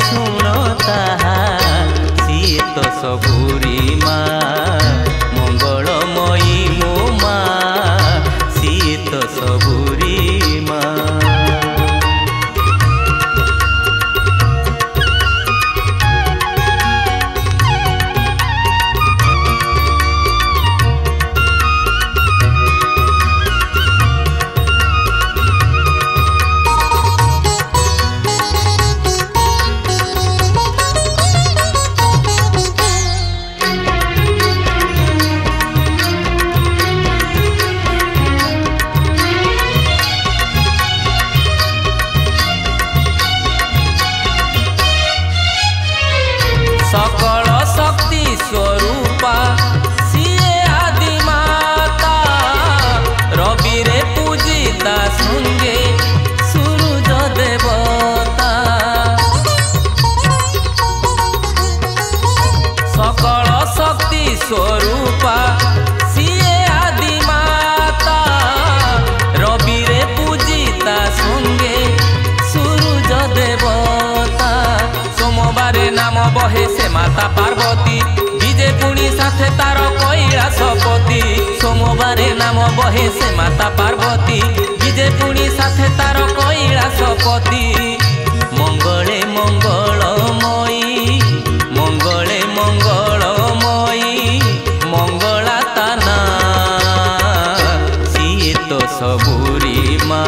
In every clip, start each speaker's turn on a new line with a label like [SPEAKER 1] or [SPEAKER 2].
[SPEAKER 1] शुण ताहा सिए तो सबुरी माँ मंगलमयी मो माँ सिए तो सबुरी माँ। सकल शक्ति स्वरूपा सिए आदि माता रवि रे पूजिता संगे सूरज देवता। सकल शक्ति स्वरूपा सिए आदि माता रवि रे पूजिता संगे सूरज देवता। सोमवारे नाम बहे से माता पार्वती विजे पुणी साथे तार कैलासपति। सोमवारे नाम बहे से माता पार्वती विजे पुणी साथे तार कैलासपति। मंगले मंगलमयी मंगले मंगलमयी मंगला ताना सिए तो सबुरी माँ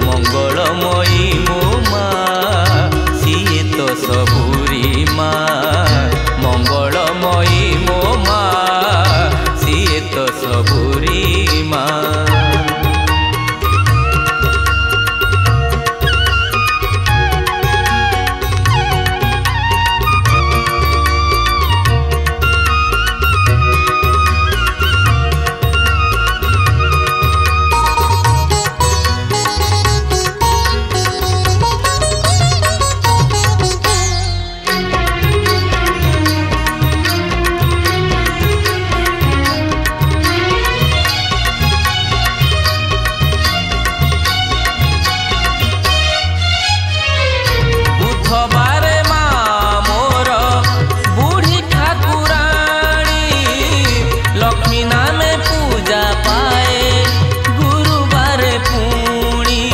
[SPEAKER 1] मंगलमयी मो माँ सिए तो सबुरी माँ मंगलमयी मो माँ सिए तो सबुरी माँ। बुधवारे माँ मोर बूढ़ी ठाकुराणी लक्ष्मी नामे पूजा पाए गुरुवारे पुणी।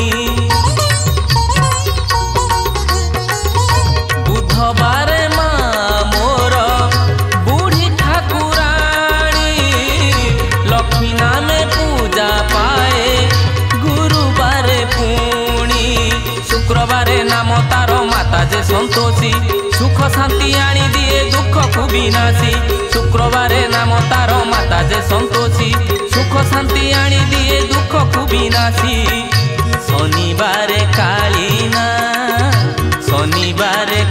[SPEAKER 1] बुधवारे माँ मोर बूढ़ी ठाकुराणी लक्ष्मी नामे पूजा पाए गुरुवारे पुणी। शुक्रवारे नाम तार माता जे संतोषी सुख शांति आनी दिए दुख को विनाशी। शुक्रवारे नाम तार माता जे संतोषी सुख शांति आनी दिए दुख को विनाशी। शनिवारे कालीना शनिवारे